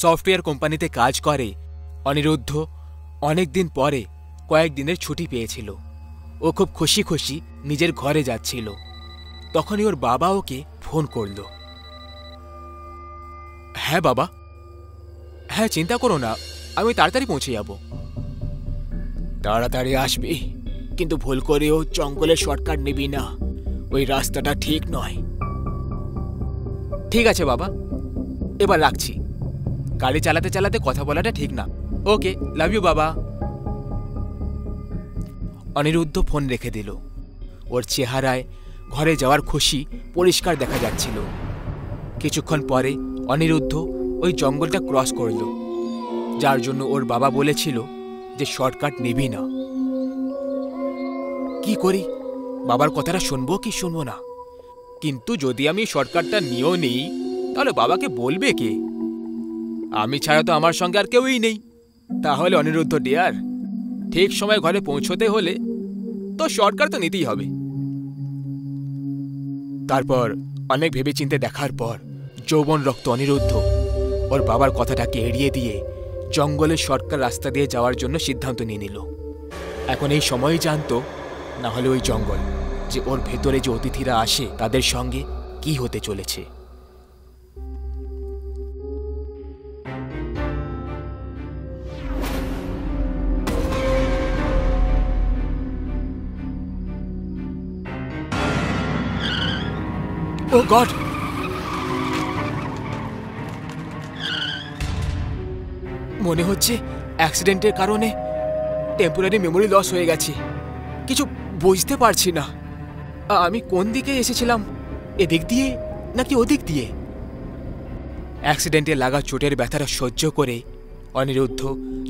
Software কোম্পানিতে কাজ করে অনিরুদ্ধ অনেক দিন পরে কয়েকদিনের ছুটি পেয়েছিল। ও খুব খুশি খুশি নিজের ঘরে যাচ্ছিল। তখনই ওর বাবা ওকে ফোন করল। হ্যাঁ বাবা, হ্যাঁ চিন্তা করো না, আমি তাড়াতাড়ি পৌঁছে যাব। তাড়াতাড়ি আসবি, কিন্তু ভুল করেও জঙ্গলের শর্টকাট নিবি না, ওই রাস্তাটা ঠিক নয়। ঠিক আছে বাবা, এবার রাখছি। গাড়ি চালাতে চালাতে কথা বলাটা ঠিক না। ওকে, লাভ ইউ বাবা। অনিরুদ্ধ ফোন রেখে দিল। ওর চেহারায় ঘরে যাওয়ার খুশি পরিষ্কার দেখা যাচ্ছিল। কিছুক্ষণ পরে অনিরুদ্ধ ওই জঙ্গলটা ক্রস করল, যার জন্য ওর বাবা বলেছিল যে শর্টকাট নিবি না। কি করি, বাবার কথাটা শুনবো কি শুনবো না? কিন্তু যদি আমি শর্টকাটটা নিয়েও নেই, তাহলে বাবাকে বলবে কে? আমি ছাড়া তো আমার সঙ্গে আর কেউই নেই। তাহলে অনিরুদ্ধ ডিয়ার, ঠিক সময় ঘরে পৌঁছতে হলে তো শর্টকাট তো নিতেই হবে। তারপর অনেক ভেবেচিন্তে দেখার পর যৌবন রক্ত অনিরুদ্ধ ওর বাবার কথাটাকে এড়িয়ে দিয়ে জঙ্গলের শর্টকাট রাস্তা দিয়ে যাওয়ার জন্য সিদ্ধান্ত নিয়ে নিল। এখন এই সময়ই জানতো, না হলে ওই জঙ্গল, যে ওর ভেতরে যে অতিথিরা আসে তাদের সঙ্গে কি হতে চলেছে। ও গড, মনে হচ্ছে অ্যাক্সিডেন্টের কারণে টেম্পোরারি মেমোরি লস হয়ে গেছে। কিছু বুঝতে পারছি না আমি কোন দিকে এসেছিলাম, এদিক দিয়ে নাকি ওদিক দিয়ে। অ্যাক্সিডেন্টে লাগা চোটের ব্যথাটা সহ্য করে অনিরুদ্ধ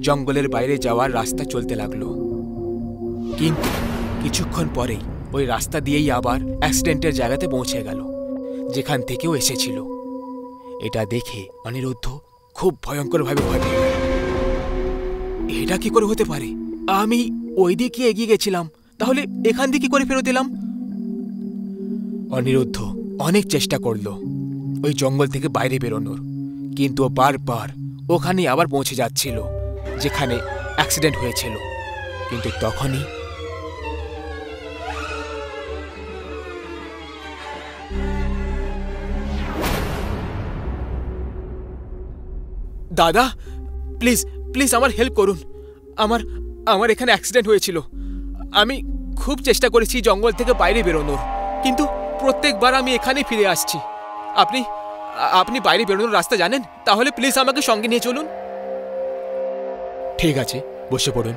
জঙ্গলের বাইরে যাওয়ার রাস্তা চলতে লাগলো। কিন্তু কিছুক্ষণ পরেই ওই রাস্তা দিয়েই আবার অ্যাক্সিডেন্টের জায়গাতে পৌঁছে গেল, যেখান থেকেও এসেছিল। এটা দেখে অনিরুদ্ধ খুব ভয়ঙ্করভাবে ভয় পেয়ে গেল। এটা কি করে হতে পারে? আমি ওই দিকে এগিয়ে গেছিলাম, তাহলে এখান দিয়ে কি করে ফেরত এলাম? অনিরুদ্ধ অনেক চেষ্টা করলো ওই জঙ্গল থেকে বাইরে বেরোনোর, কিন্তু ও বারবার ওখানে আবার পৌঁছে যাচ্ছিল যেখানে অ্যাক্সিডেন্ট হয়েছিল। কিন্তু তখনই দাদা, প্লিজ প্লিজ আমার হেল্প করুন। আমার এখানে অ্যাক্সিডেন্ট হয়েছিল। আমি খুব চেষ্টা করেছি জঙ্গল থেকে বাইরে বেরোনোর, কিন্তু প্রত্যেকবার আমি এখানেই ফিরে আসছি। আপনি বাইরে বেরোনোর রাস্তা জানেন? তাহলে প্লিজ আমাকে সঙ্গে নিয়ে চলুন। ঠিক আছে, বসে পড়ুন।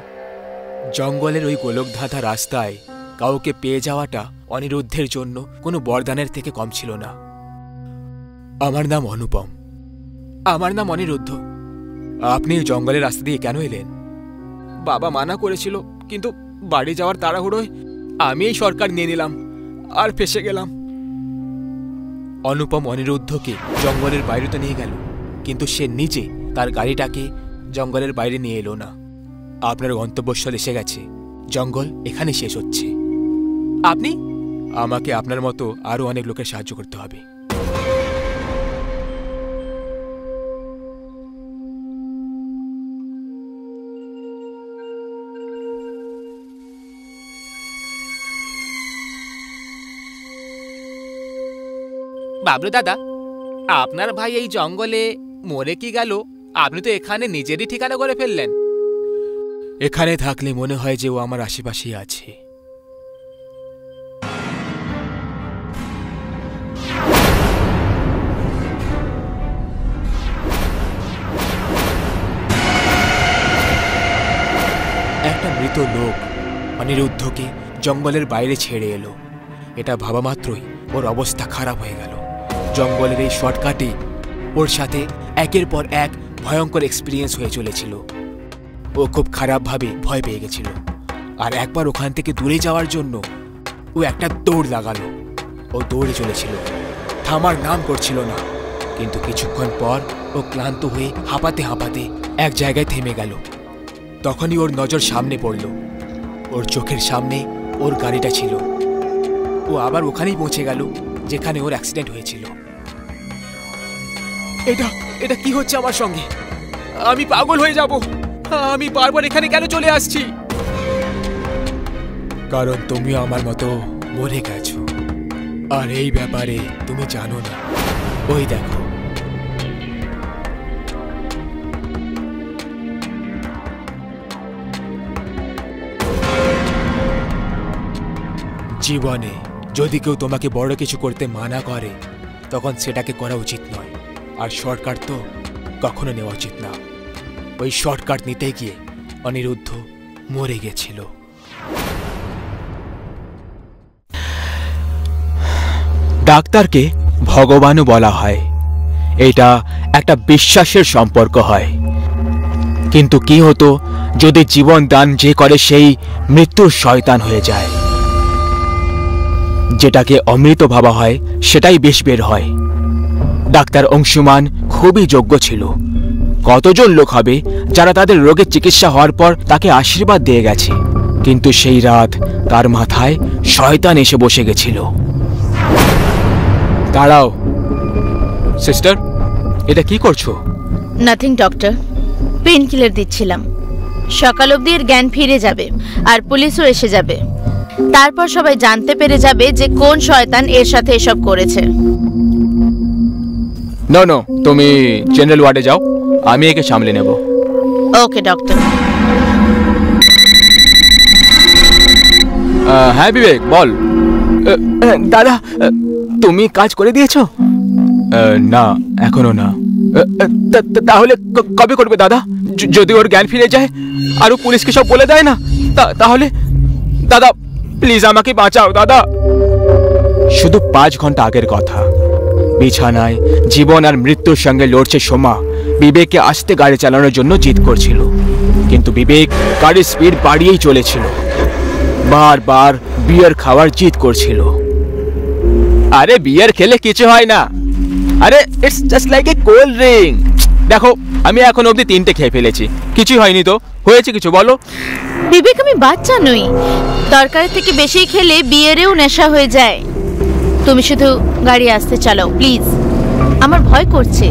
জঙ্গলের ওই গোলকধাঁধা রাস্তায় কাউকে পেয়ে যাওয়াটা অনিরুদ্ধের জন্য কোনো বরদানের থেকে কম ছিল না। আমার নাম অনুপম। আমার নাম অনিরুদ্ধ। আপনি জঙ্গলের রাস্তা দিয়ে কেন এলেন? বাবা মানা করেছিল, কিন্তু বাড়ি যাওয়ার তাড়াহুড়োয় আমি এই শর্টকাট নিয়ে নিলাম আর ফেসে গেলাম। অনুপম অনিরুদ্ধকে জঙ্গলের বাইরে তো নিয়ে গেল, কিন্তু সে নিজে তার গাড়িটাকে জঙ্গলের বাইরে নিয়ে এলো না। আপনার গন্তব্যস্থল এসে গেছে, জঙ্গল এখানে শেষ হচ্ছে। আমাকে আপনার মতো আরো অনেক লোকের সাহায্য করতে হবে। বাবলু দাদা, আপনার ভাই এই জঙ্গলে মরে কি গেল? আপনি তো এখানে নিজেরই ঠিকানা করে ফেললেন। এখানে থাকলে মনে হয় যে ও আমার আশেপাশেই আছে। একটা মৃত লোক অনিরুদ্ধকে জঙ্গলের বাইরে ছেড়ে এলো। এটা ভাবা মাত্রই ওর অবস্থা খারাপ হয়ে গেল। জঙ্গলের এই শর্টকাটে ওর সাথে একের পর এক ভয়ঙ্কর এক্সপিরিয়েন্স হয়ে চলেছিল। ও খুব খারাপভাবে ভয় পেয়ে গেছিল, আর একবার ওখান থেকে দূরে যাওয়ার জন্য ও একটা দৌড় লাগালো। ও দৌড়ে চলেছিল, থামার নাম করছিল না। কিন্তু কিছুক্ষণ পর ও ক্লান্ত হয়ে হাঁপাতে হাঁপাতে এক জায়গায় থেমে গেল। তখনই ওর নজর সামনে পড়ল। ওর চোখের সামনে ওর গাড়িটা ছিল। ও আবার ওখানেই পৌঁছে গেল যেখানে ওর অ্যাক্সিডেন্ট হয়েছিল। এটা এটা কি হচ্ছে আমার সঙ্গে? আমি পাগল হয়ে যাব। আমি বারবার এখানে কেন চলে আসছি? কারণ তুমি আমার মতো মরে গেছো, আর এই ব্যাপারে তুমি জানো না। ওই দেখো, জীবনে যদি কেউ তোমাকে বড় কিছু করতে মানা করে তখন সেটাকে করা উচিত নয়, আর শর্টকাট তো কখনো নেওয়া উচিত না। ওই শর্টকাট নিতে গিয়ে অনিরুদ্ধ মরে গেছিল। ডাক্তারকে ভগবানও বলা হয়, এটা একটা বিশ্বাসের সম্পর্ক হয়। কিন্তু কি হতো যদি জীবন দান যে করে সেই মৃত্যুর শয়তান হয়ে যায়? যেটাকে অমৃত ভাবা হয় সেটাই বেশ বের হয়। ডাক্তার অংশুমান খুবই যোগ্য ছিল। কতজন লোক হবে যারা তাদের রোগের চিকিৎসা হওয়ার পর তাকে আশীর্বাদ দিয়ে গেছে, কিন্তু সেই রাত তার মাথায় শয়তান এসে বসে গেছিল। দাঁড়াও সিস্টার, এটা কি করছো? নাথিং ডক্টর, পেন কিলার দিচ্ছিলাম। সকাল অবধি এর জ্ঞান ফিরে যাবে আর পুলিশও এসে যাবে। তারপর সবাই জানতে পেরে যাবে যে কোন শয়তান এর সাথে এসব করেছে। নো নো, তুমি জেনারেল ওয়ার্ডে যাও, আমি একে সামলে নেব। ওকে ডক্টর। হ্যাঁ বিবেক, বল। দাদা, তুমি কাজ করে দিয়েছো? না, এখনো না। তাহলে কবে করবে দাদা? যদি ওর জ্ঞান ফিরে যায় আর ও পুলিশকে সব বলে দেয় না, তাহলে দাদা প্লিজ আমাকে বাঁচাও দাদা। শুধু 5 ঘন্টা আগের কথা। বিছানায় জীবন আর মৃত্যুর সঙ্গে লড়ছে সোমা বিবেককে আস্তে গাড়ি চালানোর জন্য জিদ করছিল, কিন্তু বিবেক গাড়ির স্পিড বাড়িয়েই চলেছিল। বারবার বিয়ার খাওয়ার জিদ করছিল। আরে বিয়ার খেলে কিছু হয় না, আরে it's just like a cold drink. দেখো আমি এখন অবধি 3টে খেয়ে ফেলেছি, কিছুই হয়নি তো। হয়েছে কিছু বলো? বিবেক আমি বাচ্চা নই, দরকারের থেকে বেশি খেলে বিয়েরেও নেশা হয়ে যায়। তুমি শুধু গাড়ি আসতে চালাও প্লিজ, আমার ভয় করছে।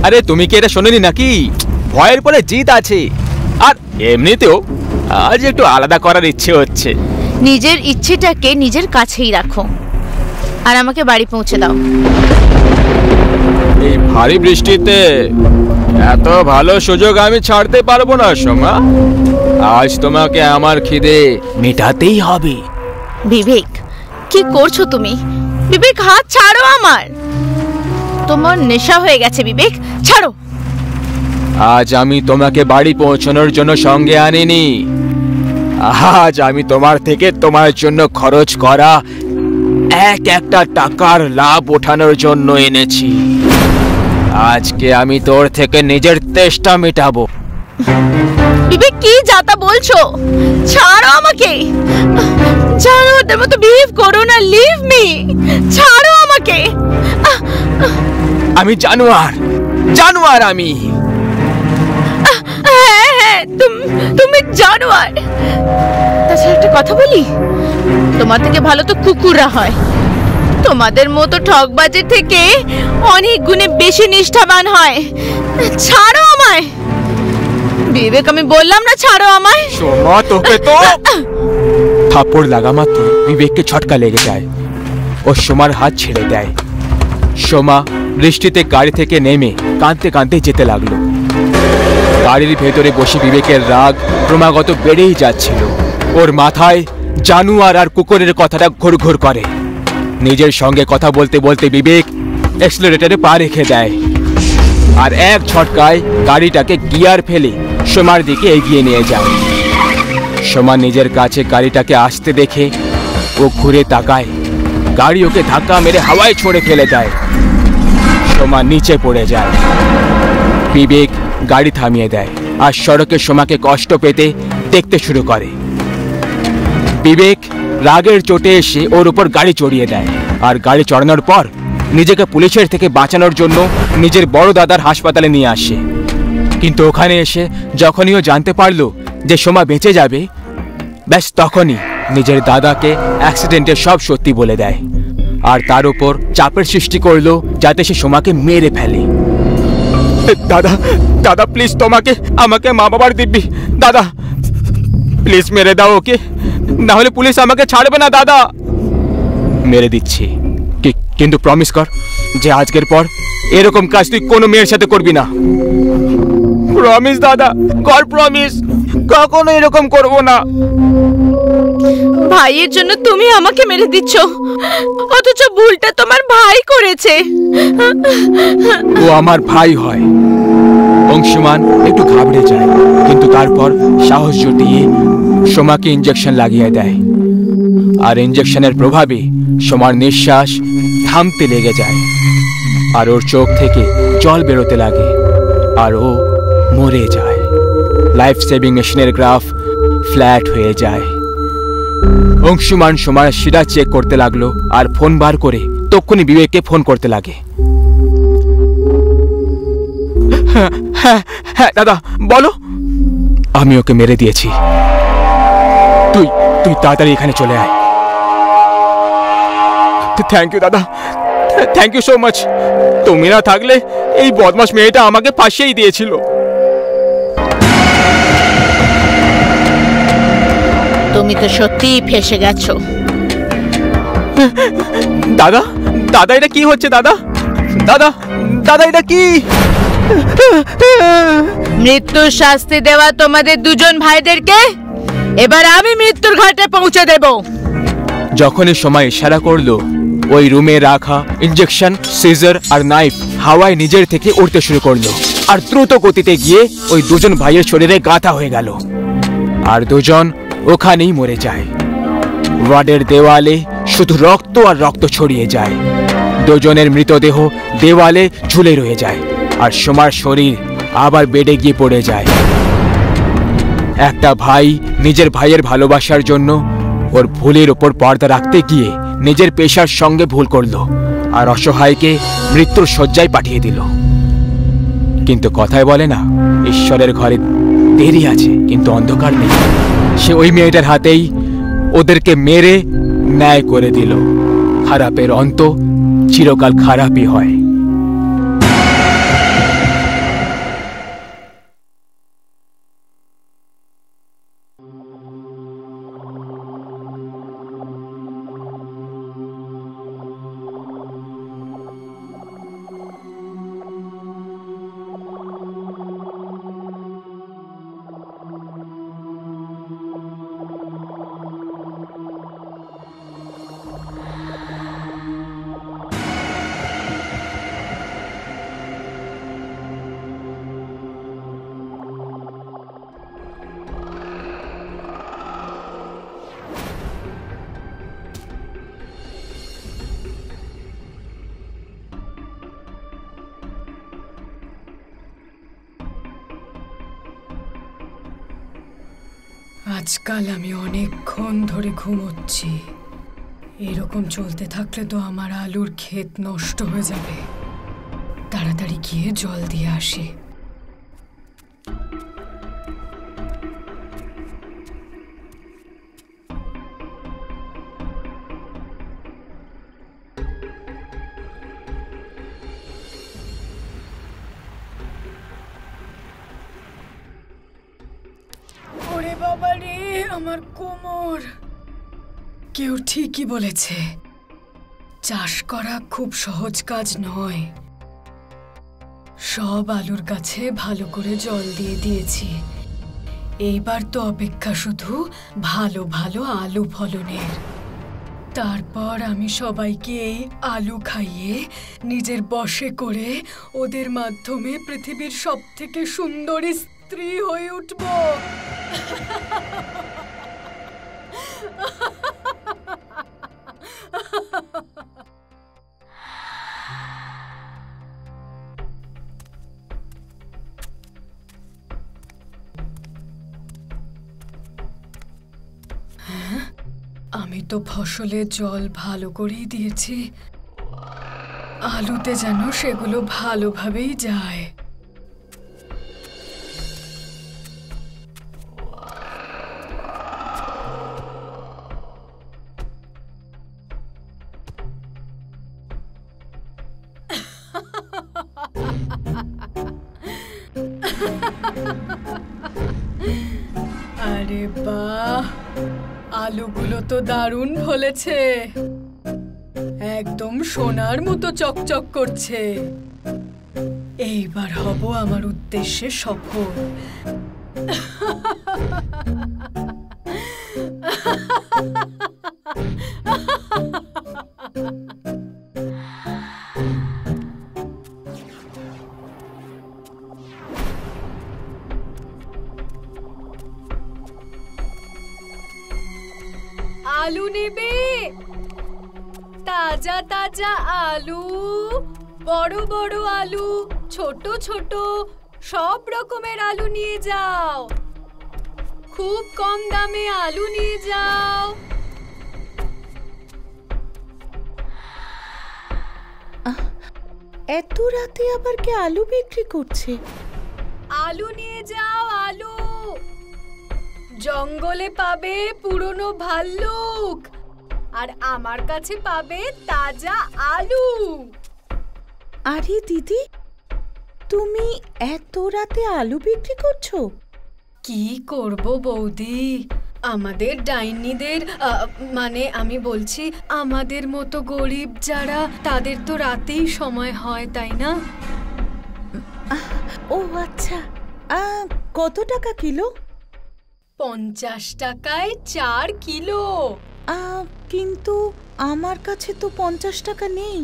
আরে তুমি কি এটা শোনোনি নাকি? ভয়ের পরে জিত আছে। আর এমনিতেও আজ একটু আলাদা করার ইচ্ছে হচ্ছে। নিজের ইচ্ছেটাকে নিজের কাছেই রাখো আর আমাকে বাড়ি পৌঁছে দাও। এই ভারী বৃষ্টিতে এত ভালো সুযোগ আমি ছাড়তে পারবো না সোমা। আজ তোমাকে আমার খিদে মেটাতেই হবে। বিবেক কি করছো তুমি? বিবেক হাত ছাড়ো আমার, তোমার নেশা হয়ে গেছে। বিবেক ছাড়ো। আজ আমি তোমাকে বাড়ি পৌঁছানোর জন্য সঙ্গে আনিনি। আজ আমি তোমার থেকে তোমার জন্য খরচ করা একটা টাকার লাভ ওঠানোর জন্য এনেছি। আজকে আমি তোর থেকে নিজের তেষ্টা মেটাবো। বিবেক কি যাতা বলছো? ছাড়ো আমাকে, জানোয়ারদের মতো বিহেভ করো না। লিভ মি, ছাড়ো আমাকে। আমি জানোয়ার, জানোয়ার আমি। হ্যাঁ হ্যাঁ তুমি জানোয়ার। তাছাড়া একটা কথা বলি, তোমার থেকে ভালো তো কুকুররা হয়। তোমাদের মতো ঠকবাজের থেকে অনেক গুণে বেশি নিষ্ঠাবান হয়। ছাড়ো আমায় বিবেক, আমি বললাম না ছাড়ো আমায়। সোমা তোকে তো। থাপ্পড় লাগা মাত্র বিবেককে ছটকা লেগে যায়। ও সোমার হাত ছেড়ে দেয়। সোমা বৃষ্টিতে গাড়ি থেকে নেমে কাঁদতে কাঁদতে যেতে লাগলো। গাড়ির ভেতরে বসে বিবেকের রাগ ক্রমাগত বেড়েই যাচ্ছিল। ওর মাথায় জানোয়ার আর কুকুরের কথাটা ঘুরঘুর করে। নিজের সঙ্গে কথা বলতে বলতে বিবেক অ্যাক্সিলারেটরে পা রেখে দেয় আর এক ঝটকায় গাড়িটাকে গিয়ার ফেলে সোমার দিকে এগিয়ে নিয়ে যায়। সোমা নিজের কাছে গাড়িটাকে আসতে দেখে ও ঘুরে তাকায়। গাড়ি ওকে ধাক্কা মেরে হাওয়ায় ছড়ে ফেলে দেয়। সোমা নিচে পড়ে যায়। বিবেক গাড়ি থামিয়ে দেয় আর সড়কে সোমাকে কষ্ট পেতে দেখতে শুরু করে। বিবেক রাগের চোটে এসে ওর উপর গাড়ি চড়িয়ে দেয় আর গাড়ি চড়ানোর পর নিজেকে পুলিশের থেকে বাঁচানোর জন্য নিজের বড় দাদার হাসপাতালে নিয়ে আসে। কিন্তু ওখানে এসে যখনই ও জানতে পারলো যে সোমা বেঁচে যাবে, ব্যাস তখনই নিজের দাদাকে অ্যাক্সিডেন্টের সব সত্যি বলে দেয় আর তার উপর চাপের সৃষ্টি করলো যাতে সে সোমাকে মেরে ফেলে। দাদা দাদা প্লিজ আমাকে মা বাবার দিব্যি, দাদা প্লিজ মেরে দাও ওকে, না হলে পুলিশ আমাকে ছাড়বে না দাদা। মেরে দিচ্ছি, কিন্তু প্রমিস কর যে আজকের পর এরকম কাজ তুই কোনো মেয়ের সাথে করবি না। প্রমিস দাদা, কর প্রমিস, কখনো এরকম করব না। ভাইয়ের জন্য তুমি আমাকে মেরে দিচ্ছ, অথচ ভুলটা তোমার ভাই করেছে। ও আমার ভাই হয়। অংশুমান একটু ঘাবড়ে যায়, কিন্তু তারপর সাহস জুটিয়ে সোমাকে ইঞ্জেকশন লাগিয়ে দেয়। আর ইঞ্জেকশনের প্রভাবে সোমার নিঃশ্বাস থামতে লেগে যায়, আর ওর চোখ থেকে জল বেরোতে লাগে, আর ও মরে যায়। লাইফ সেভিং মেশিনের গ্রাফ ফ্ল্যাট হয়ে যায়। অংশুমান সোমার শিরা চেক করতে লাগলো আর ফোন বার করে তক্ষুনি বিবেককে ফোন করতে লাগে। হ্যাঁ হ্যাঁ দাদা বলো। আমি ওকে মেরে দিয়েছি, তুই তাড়াতাড়ি এখানে চলে আয়। থ্যাংক ইউ দাদা, থ্যাংক ইউ সো মাচ। তুমি না থাকলে এই বদমাশ মেয়েটা আমাকে ফাঁসিয়েই দিয়েছিল। তুমি তো সত্যিই ফেসে গেছো। দাদা দাদা এটা কি হচ্ছে দাদা? দাদা দাদা এটা কি? মৃত্যুর শাস্তি দেওয়া তোমাদের দুজন ভাইদেরকে এবার আমি মৃত্যুর ঘাটে পৌঁছে দেব। যখনই সময় ইশারা করলো, ওই রুমে রাখা ইনজেকশন, সিজার আর নাইফ হাওয়ায় নিজের থেকে উড়তে শুরু করলো, আর দ্রুত গতিতে গিয়ে ওই দুজন ভাইয়ের শরীরে গাঁথা হয়ে গেল, আর দুজন ওখানেই মরে যায়। ওয়ার্ডের দেওয়ালে শুধু রক্ত আর রক্ত ছড়িয়ে যায়। দুজনের মৃতদেহ দেওয়ালে ঝুলে রয়ে যায়, আর সোমার শরীর আবার বেডে গিয়ে পড়ে যায়। একটা ভাই নিজের ভাইয়ের ভালোবাসার জন্য ওর ভুলের ওপর পর্দা রাখতে গিয়ে নিজের পেশার সঙ্গে ভুল করলো, আর অসহায়কে মৃত্যুর শয্যায় পাঠিয়ে দিল। কিন্তু কথায় বলে না, ঈশ্বরের ঘরে দেরি আছে কিন্তু অন্ধকার নেই। সে ওই মেয়েটার হাতেই ওদেরকে মেরে ন্যায় করে দিল। খারাপের অন্ত চিরকাল খারাপই হয়। আজকাল আমি অনেকক্ষণ ধরে ঘুমোচ্ছি। এরকম চলতে থাকলে তো আমার আলুর ক্ষেত নষ্ট হয়ে যাবে। তাড়াতাড়ি গিয়ে জল দিয়ে আসি। ওরে বাবা রে, আমার কোমর। কেউ ঠিকই বলেছে, চাষ করা খুব সহজ কাজ নয়। সব আলুর গাছে ভালো করে জল দিয়ে দিয়েছি। এইবার তো অপেক্ষা শুধু ভালো ভালো আলু ফলনের। তারপর আমি সবাইকে এই আলু খাইয়ে নিজের বশে করে ওদের মাধ্যমে পৃথিবীর সবথেকে সুন্দরী স্ত্রী হয়ে উঠব। আমি তো ফসলে জল ভালো করেই দিয়েছি, আলুতে যেন সেগুলো ভালোভাবেই যায়। আরে বাহ, আলুগুলো তো দারুণ ফলেছে, একদম সোনার মতো চকচক করছে। এইবার হব আমার উদ্দেশ্যে সফল। আলু নেবে? তাজা তাজা আলু, বড় বড় আলু, ছোট ছোট, সব রকমের আলু নিয়ে যাও। খুব কম দামে আলু নিয়ে যাও। এত রাতে আবার কে আলু বিক্রি করছে? আলু নিয়ে যাও, আলু। জঙ্গলে পাবে পুরনো ভাল্লুক, আর আমার কাছে পাবে তাজা আলু। আরে দিদি, তুমি এত রাতে আলু বিক্রি করছো? কি করব বৌদি, আমাদের ডাইনিদের মানে আমি বলছি আমাদের মতো গরিব যারা, তাদের তো রাতেই সময় হয়, তাই না? ও আচ্ছা, কত টাকা কিলো? 50 টাকায় 4 কিলো। কিন্তু আমার কাছে তো 50 টাকা নেই।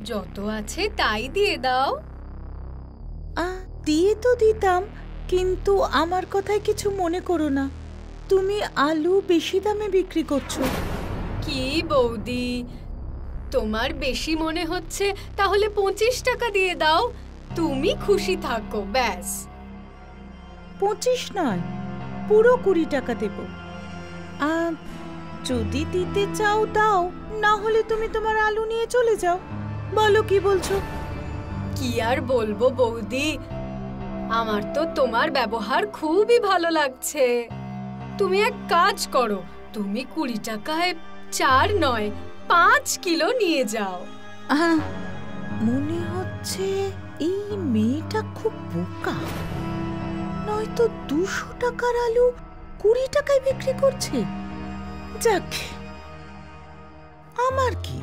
যত আছে তাই দিয়ে দাও। দিয়ে তো দিতাম, কিন্তু আমার কথায় কিছু মনে করো না, তুমি আলু বেশি দামে বিক্রি করছো। কি বৌদি, তোমার বেশি মনে হচ্ছে, তাহলে 25 টাকা দিয়ে দাও, তুমি খুশি থাকো ব্যাস। 25 নয়, পুরো 20 টাকা দেব। যদি দিতে চাও দাও, না হলে তুমি তোমার আলু নিয়ে চলে যাও। বলো কি বলছো? কি আর বলবো বৌদি, আমার তো তোমার ব্যবহার খুবই ভালো লাগছে। তুমি এক কাজ করো, তুমি 20 টাকায় 4 নয় 5 কিলো নিয়ে যাও। মনে হচ্ছে এই মেয়েটা খুব বোকা, নয়তো 200 টাকার আলু 20 টাকায় বিক্রি করছে। যাক, আমার কি,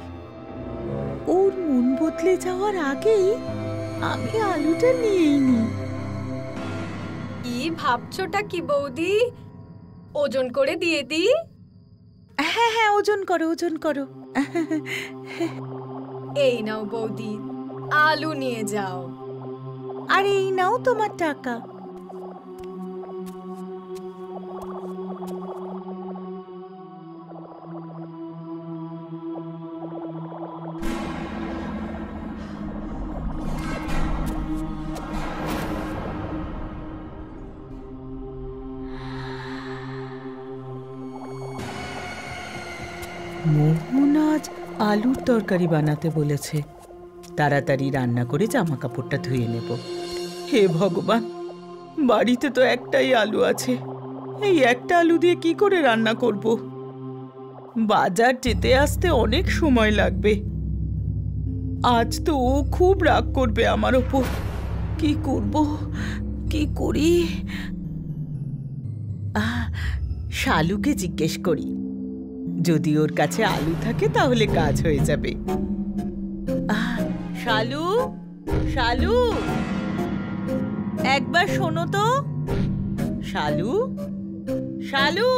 ওর মন বদলে যাওয়ার আগেই আমি আলুটা নিয়েই নি। কি ভাবছোটা কি বৌদি, ওজন করে দিয়ে দিই? হ্যাঁ হ্যাঁ, ওজন করো, ওজন করো। এই নাও বৌদি, আলু নিয়ে যাও। আর এই নাও তোমার টাকা। মোহন আজ আলুর তরকারি বানাতে বলেছে, তাড়াতাড়ি রান্না করে জামা কাপড়টা ধুয়ে নেব। হে ভগবান, বাড়িতে তো একটাই আলু আছে, এই একটা আলু দিয়ে কি করে রান্না করব? বাজার যেতে আসতে অনেক সময় লাগবে। আজ তো ও খুব রাগ করবে আমার ওপর। কি করব, কি করি? শালুকে জিজ্ঞেস করি, যদি ওর কাছে আলু থাকে তাহলে কাজ হয়ে যাবে। শালু, শালু, একবার শোনো তো। শালু, শালু,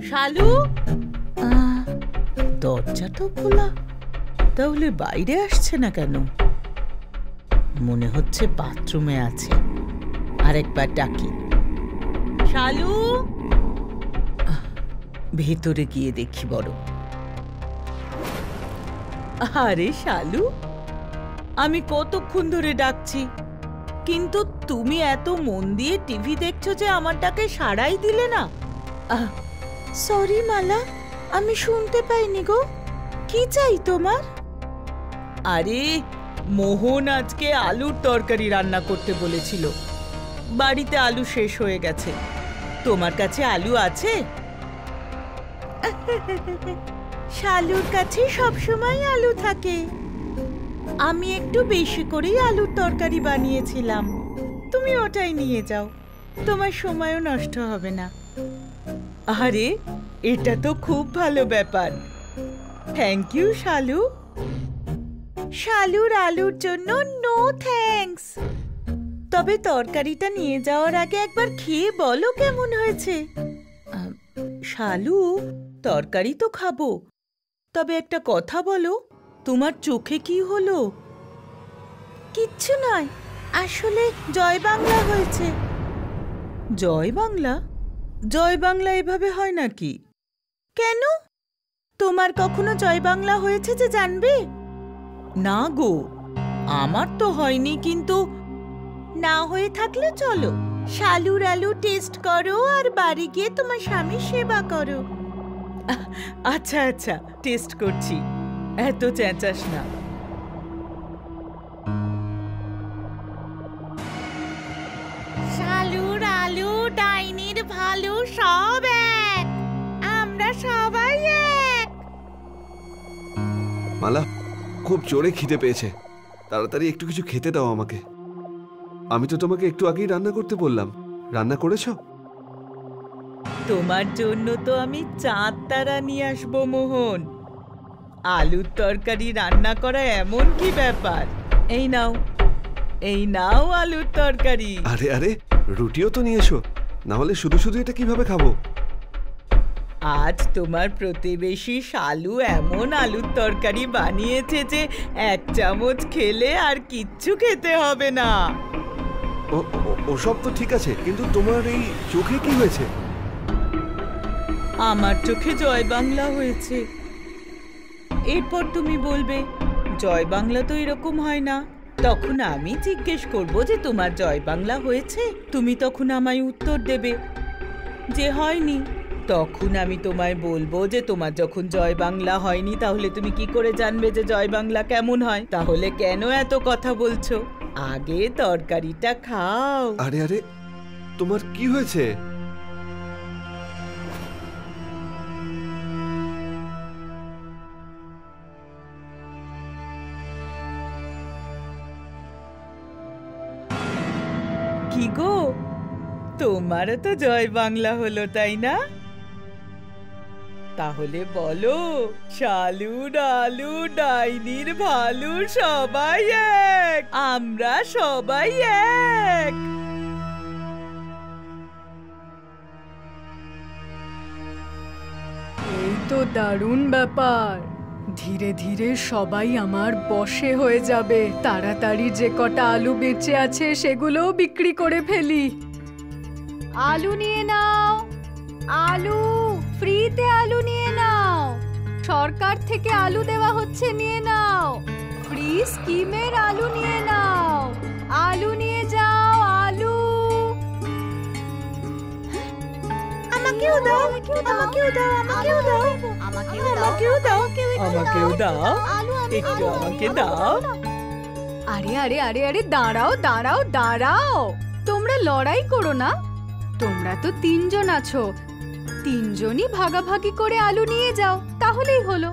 শালু। দরজা তো খোলা, তাহলে বাইরে আসছে না কেন? মনে হচ্ছে বাথরুমে আছে। আরেকবার ডাকি, শালু। ভেতরে গিয়ে দেখি বড়। আরে শালু, আমি কতক্ষণ ধরে ডাকছি, কিন্তু তুমি এত মন দিয়ে টিভি দেখছো যে আমার ডাকে সাড়াই দিলে না। সরি মালা, আমি শুনতে পাইনি গো। কি চাই তোমার? আরে মোহন আজকে আলুর তরকারি রান্না করতে বলেছিল, বাড়িতে আলু শেষ হয়ে গেছে। তোমার কাছে আলু আছে? শালুর কাছে সবসময় আলু থাকে। আমি একটু বেশি করেই আলুর তরকারি বানিয়েছিলাম, তুমি ওটাই নিয়ে যাও, তোমার সময়ও নষ্ট হবে না। আরে এটা তো খুব ভালো ব্যাপার। থ্যাংক ইউ শালু। শালুর আলুর জন্য নো থ্যাঙ্কস। তবে তরকারিটা নিয়ে যাওয়ার আগে একবার খেয়ে বলো কেমন হয়েছে। শালু, তরকারি তো খাবো, তবে একটা কথা বলো, তোমার চোখে কি হলো? কিচ্ছু নয়, আসলে জয় বাংলা হয়েছে। জয় বাংলা? জয় বাংলা এভাবে হয় নাকি? কেন, তোমার কখনো জয় বাংলা হয়েছে যে জানবে? না গো, আমার তো হয়নি, কিন্তু না হয়ে থাকলে চলো শালুর আলু টেস্ট করো আর বাড়ি গিয়ে তোমার স্বামীর সেবা করো। আচ্ছা আচ্ছা, টেস্ট করছি, এত চেঁচাস না। শালুর আলু ডাইনির ভালু সব এক, আমরা সবাই এক। মালা, খুব জোরে খিদে পেয়েছে, তাড়াতাড়ি একটু কিছু খেতে দাও আমাকে। আমি তো তোমাকে একটু আগেই রান্না করতে বললাম, রান্না করেছো? তোমার জন্য তো আমি চাঁদ তারা নিয়ে আসবো মোহন। আলুর তরকারি রান্না করা এমন কি ব্যাপার? এই নাও, এই নাও আলুর তরকারি। আরে আরে, রুটিও তো নিয়ে এসো, না হলে শুধু শুধু এটা কিভাবে খাবো? আজ তোমার প্রতিবেশী শালু এমন আলুর তরকারি বানিয়েছে যে 1 চামচ খেলে আর কিচ্ছু খেতে হবে না। ওসব তো ঠিক আছে, কিন্তু তোমার এই চোখে কি হয়েছে? আমার চোখে জয় বাংলা হয়েছে। এরপর তুমি বলবে জয় বাংলা তো এরকম হয় না। তখন আমি জিজ্ঞেস করব যে তোমার জয় বাংলা হয়েছে, তুমি তখন আমায় উত্তর দেবে যে হয়নি। তখন আমি তোমায় বলবো যে তোমার যখন জয় বাংলা হয়নি, তাহলে তুমি কি করে জানবে যে জয় বাংলা কেমন হয়? তাহলে কেন এত কথা বলছো? আগে তরকারিটা খাও। আরে আরে, তোমার কি হয়েছে? কি গো, তোমারও তো জয় বাংলা হলো, তাই না? তাহলে বলো, শালুর আলু ডাইনির ভালু সবাই এক, আমরা সবাই এক। এই তো দারুণ ব্যাপার। ধীরে ধীরে সবাই আমার বশে হয়ে যাবে। তাড়াতাড়ি যে কটা আলু বেঁচে আছে সেগুলোও বিক্রি করে ফেলি। আলু নিয়ে নাও, আলু ফ্রিতে, আলু নিয়ে নাও, সরকার থেকে আলু দেওয়া হচ্ছে, নিয়ে নাও। ফ্রি স্কিমের আলু নিয়ে নাও, আলু নিয়ে যাও, আলু। আমাকেও দাও, আমাকেও দাও, আমাকেও দাও, আমাকেও দাও, আমাকেও দাও, একটু আমাকে দাও। আরে আরে আরে আরে, দাঁড়াও দাঁড়াও দাঁড়াও, তোমরা লড়াই করো না। তোমরা তো 3 জন আছো, 3 জনই ভাগাভাগি করে আলু নিয়ে যাও, তাহলেই হলো।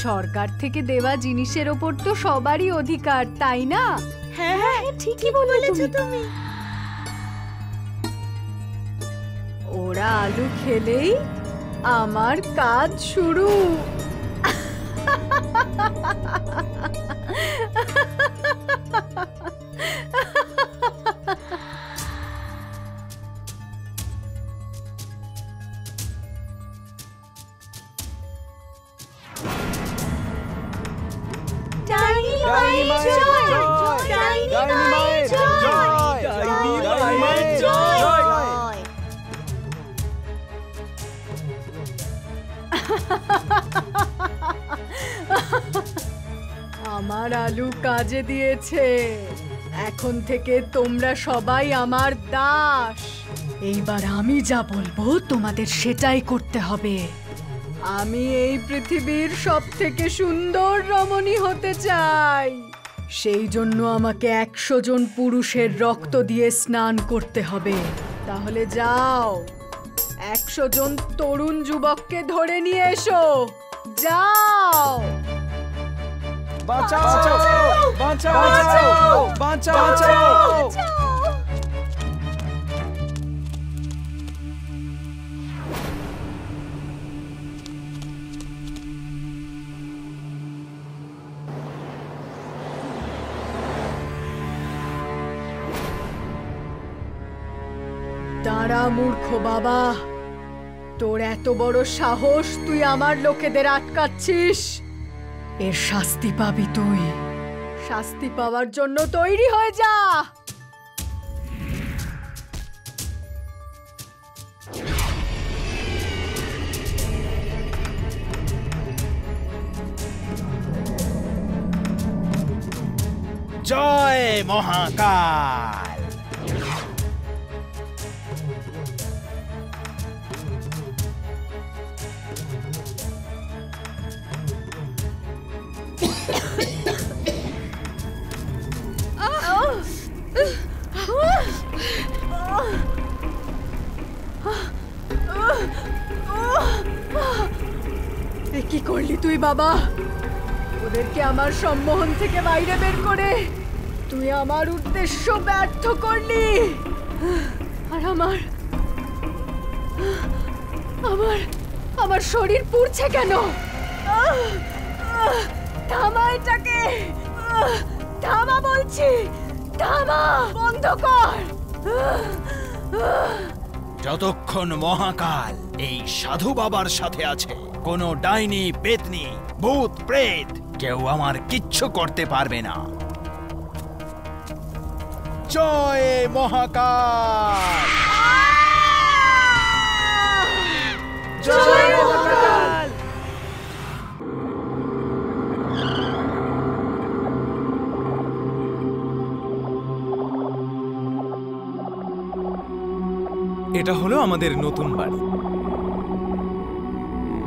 সরকার থেকে দেওয়া জিনিসের ওপর তো সবারই অধিকার, তাই না? হ্যাঁ হ্যাঁ, ঠিকই বলেছো তুমি। ওরা আলু খেলেই আমার কাজ শুরু। আমার আলু কাজে দিয়েছে। এখন থেকে তোমরা সবাই আমার দাস। এইবার আমি যা বলবো তোমাদের সেটাই করতে হবে। আমি এই পৃথিবীর সবথেকে সুন্দর রমণী হতে চাই। সেই জন্য আমাকে 100 জন পুরুষের রক্ত দিয়ে স্নান করতে হবে। তাহলে যাও, 100 জন তরুণ যুবককে ধরে নিয়ে এসো। যাও। বাঁচাও বাঁচাও বাঁচাও বাঁচাও। দাঁড়া মূর্খ বাবা, তোর এত বড় সাহস, তুই আমার লোকেদের আটকাচ্ছিস। এর শাস্তি পাবি তুই। শাস্তি পাওয়ার জন্য তৈরি হয়ে যা। জয় মহাকাল। কি করলি তুই বাবা? ওদেরকে আমার সম্মোহন থেকে বাইরে বের করে তুই আমার উদ্দেশ্য ব্যর্থ করলি। আর আমার আমার আমার শরীর পুড়ছে কেন? থামা এটাকে, থামা বলছি, থামা, বন্ধ কর। যতক্ষণ মহাকাল এই সাধু বাবার সাথে আছে, কোনো ডাইনি, পেতনি, ভূত, প্রেত কেউ আমার কিচ্ছু করতে পারবে না। জয় মহাকাল। জয় মহাকাল। এটা হলো আমাদের নতুন বাড়ি।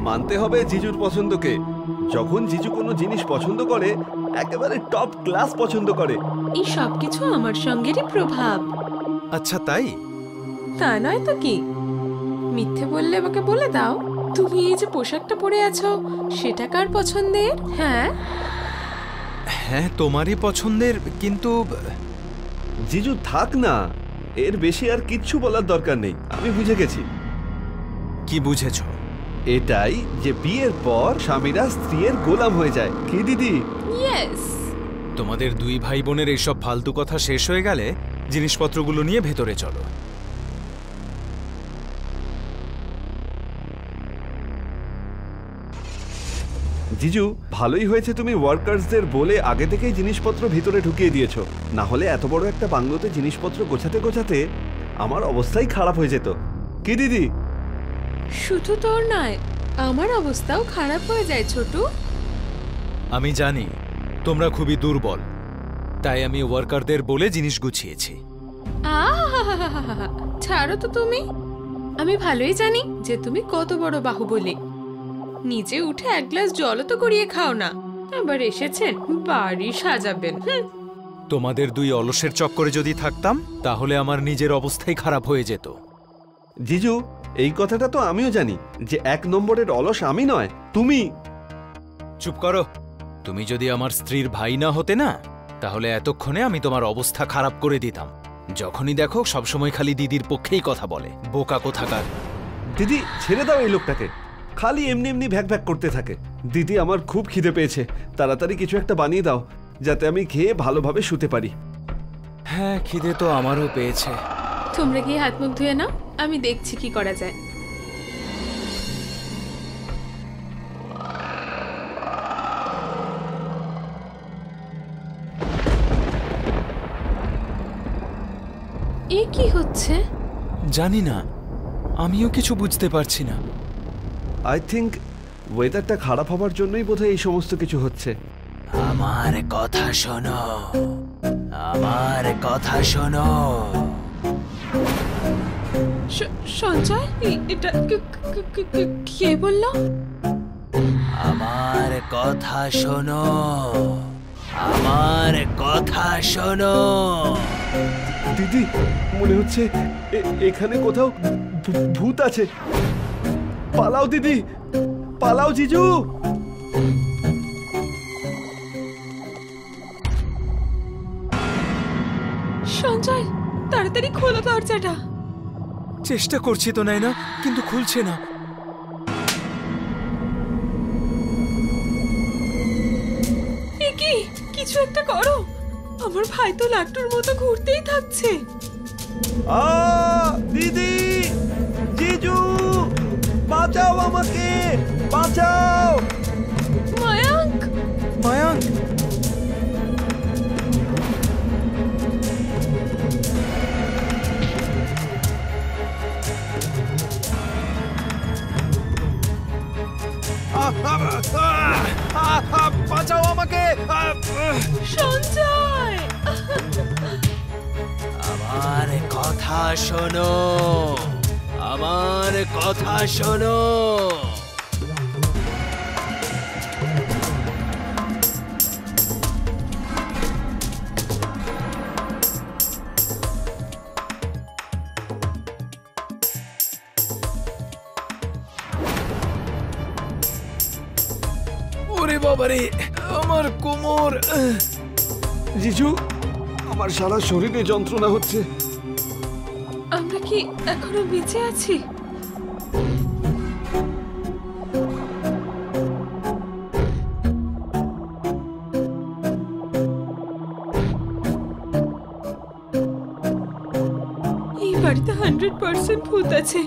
মানতে হবে জিজুর পছন্দকে। যখন জিজু কোনো জিনিস পছন্দ করে, একেবারে টপ ক্লাস পছন্দ করে। এই সবকিছু আমার সঙ্গেরই প্রভাব। আচ্ছা তাই? তা নয় তো কি? মিথ্যে বললে আমাকে বলে দাও, তুমি এই যে পোশাকটা পরে আছো সেটা কার পছন্দের? হ্যাঁ হ্যাঁ, তোমারই পছন্দের, কিন্তু জিজু থাক না, এর বেশি আর কিচ্ছু বলার দরকার নেই। আমি বুঝে গেছি। কি বুঝেছো? এটাই যে বিয়ের পর স্বামীরা স্ত্রীর গোলাম হয়ে যায়। কি দিদি? ইয়েস। তোমাদের দুই ভাই বোনের এইসব ফালতু কথা শেষ হয়ে গেলে জিনিসপত্রগুলো নিয়ে ভেতরে চলো। জিজু, ভালোই হয়েছে তুমি ওয়ার্কার্সদের বলে আগে থেকেই জিনিসপত্র ভিতরে ঢুকিয়ে দিয়েছো। না হলে এত বড় একটা বাংলোতে জিনিসপত্র গোছাতে গোছাতে আমার অবস্থাই খারাপ হয়ে যেত। কি দিদি? শুধু তোর নয়, আমার অবস্থাও খারাপ হয়ে যায় ছোটু। আমি জানি তোমরা খুবই দুর্বল, তাই আমি ওয়ার্কারদের বলে জিনিস গুছিয়েছি। আহা, ছাড়ো তো তুমি। আমি ভালোই জানি যে তুমি কত বড় বাহুবলী। নিজে উঠে এক গ্লাস জলও তো গড়িয়ে খাও না, আবার এসেছেন বাড়ি সাজাবেন। তোমাদের দুই অলসের চক্করে যদি থাকতাম তাহলে আমার নিজের অবস্থাই খারাপ হয়ে যেত। জিজু, এই কথাটা তো আমিও জানি যে 1 নম্বরের অলস আমি নয়, তুমি। চুপ করো। তুমি যদি আমার স্ত্রীর ভাই না হতে না, তাহলে এতক্ষণে আমি তোমার অবস্থা খারাপ করে দিতাম। যখনই দেখো সবসময় খালি দিদির পক্ষেই কথা বলে, বোকা কোথাকার। দিদি, ছেড়ে দাও এই লোকটাকে। খালি এমনি এমনি ভ্যাক ভ্যাক করতে থাকে। দিদি, আমার খুব খিদে পেয়েছে, তাড়াতাড়ি কিছু একটা বানিয়ে দাও যাতে আমি খেয়ে ভালোভাবে শুতে পারি। হ্যাঁ, খিদে তো আমারও পেয়েছে। তোমরা গিয়ে হাত মুখ ধুয়ে নাও, আমি দেখছি কি করা যায়। এ কি হচ্ছে? জানি না, আমিও কিছু বুঝতে পারছি না। আই থিঙ্ক ওয়েদারটা খারাপ হবার জন্যই বোধহয় এই সমস্ত কিছু হচ্ছে। আমার কথা শোনো, আমার কথা শোনো। সঞ্জয়, এটা কে বলল? আমার কথা শোনো, আমার কথা শোনো। দিদি, মনে হচ্ছে এখানে কোথাও ভূত আছে। পালাও দিদি, পালাও জিজু। সঞ্জয়, তাড়াতাড়ি খোলো দরজাটা। চেষ্টা করছি তো নাইনা, কিন্তু খুলছে না। এ কি? কিছু একটা করো, আমার ভাই তো লাট্টুর মতো ঘুরতেই থাকছে। দিদি। বাঁচাও আমাকে, বাঁচাও। মায়াঙ্ক, মায়াঙ্ক, বাঁচাও আমাকে। সঞ্জয়! আমার কথা শোনো, আমার কথা শোনো। ওরে বাবারে, আমার কোমর। জিজু, আমার সারা শরীরে যন্ত্রণা হচ্ছে। আমরা কি এখনো বেঁচে আছি? এই বাড়িতে 100% ভূত আছে।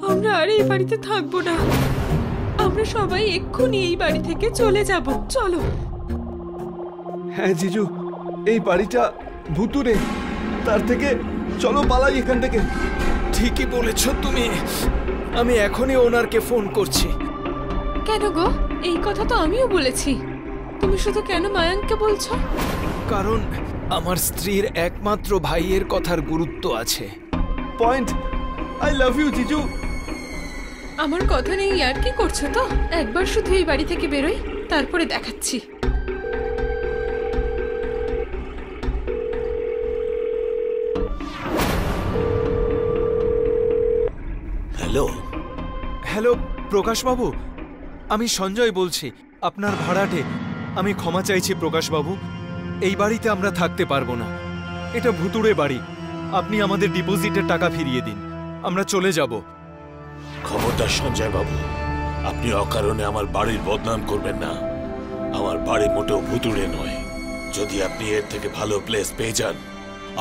আমরা আর এই বাড়িতে থাকবো না। আমরা সবাই এক্ষুনি এই বাড়ি থেকে চলে যাব। চলো। হ্যাঁ জিজু, এই বাড়িটা ভুতুরে, তার থেকে চলো পালাই এখান থেকে। ঠিকই বলেছ তুমি। আমি এখনই ওনারকে ফোন করছি। কেন গো? এই কথা তো আমিও বলেছি। তুমি শুধু কেন মায়াঙ্ককে বলছো? কারণ আমার স্ত্রীর একমাত্র ভাইয়ের কথার গুরুত্ব আছে। পয়েন্ট। আই লাভ ইউ জিজু। আমার কথা নেই, আর কি করছো তো? একবার শুধু এই বাড়ি থেকে বেরোই, তারপরে দেখাচ্ছি। হ্যালো। হ্যালো প্রকাশবাবু, আমি সঞ্জয় বলছি, আপনার ভাড়াটে। আমি ক্ষমা চাইছি প্রকাশবাবু, এই বাড়িতে আমরা থাকতে পারবো না। এটা ভুতুড়ে বাড়ি। আপনি আমাদের ডিপোজিটের টাকা ফিরিয়ে দিন, আমরা চলে যাব। খবরদার সঞ্জয় বাবু, আপনি অকারণে আমার বাড়ির বদনাম করবেন না। আমার বাড়ি মোটেও ভুতুড়ে নয়। যদি আপনি এর থেকে ভালো প্লেস পেয়ে যান,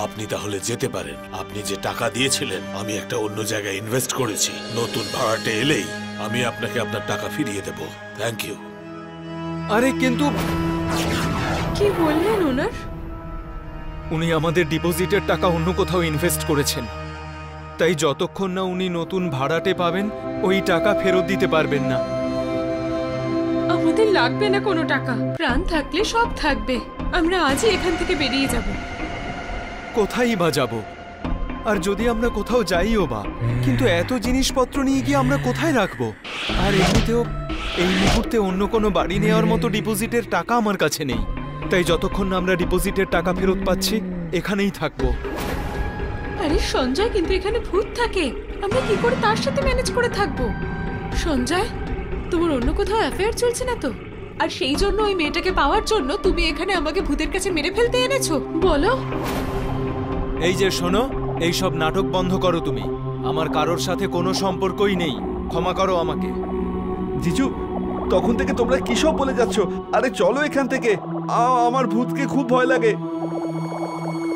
আপনি তাহলে যেতে পারেন। আপনি যে টাকা দিয়েছিলেন, আমি একটা অন্য জায়গায় ইনভেস্ট করেছি। নতুন ভাড়াটে এলেই আমি আপনাকে আপনার টাকা ফিরিয়ে দেব। Thank you. আরে কিন্তু কি বললেন ওনার? উনি আমাদের ডিপোজিটের টাকা অন্য কোথাও ইনভেস্ট করেছেন, তাই যতক্ষণ না উনি নতুন ভাড়াটে পাবেন, ওই টাকা ফেরত দিতে পারবেন না। আমাদের লাগবে না কোনো টাকা। প্রাণ থাকলে সব থাকবে। আমরা আজই এখান থেকে বেরিয়ে যাব। কোথায় বা যাব? আর যদি আমরা কোথাও যাইও বা, কিন্তু এত জিনিসপত্র নিয়ে গিয়ে আমরা কোথায় রাখবো? আর এমনিতেও এই মুহূর্তে অন্য কোনো বাড়ি নেওয়ার মতো ডিপোজিটের টাকা আমার কাছে নেই। তাই যতক্ষণ না আমরা ডিপোজিটের টাকা ফেরত পাচ্ছি, এখানেই থাকবো। আরে সঞ্জয়, কিন্তু এখানে ভূত থাকে। আমরা কি করে তার সাথে ম্যানেজ করে থাকবো? সঞ্জয়, তোমার অন্য কোথাও অ্যাফেয়ার চলছে না তো? আর সেই জন্য ওই মেয়েটাকে পাওয়ার জন্য তুমি এখানে আমাকে ভূতের কাছে মেরে ফেলতে এনেছো? বলো। এই যে শোনো, এই সব নাটক বন্ধ করো তুমি। আমার কারোর সাথে কোনো সম্পর্কই নেই। ক্ষমা করো আমাকে। জিজু, তখন থেকে তোমরা কি সব বলে যাচ্ছ? আরে চলো এখান থেকে। আমার ভূতকে খুব ভয় লাগে।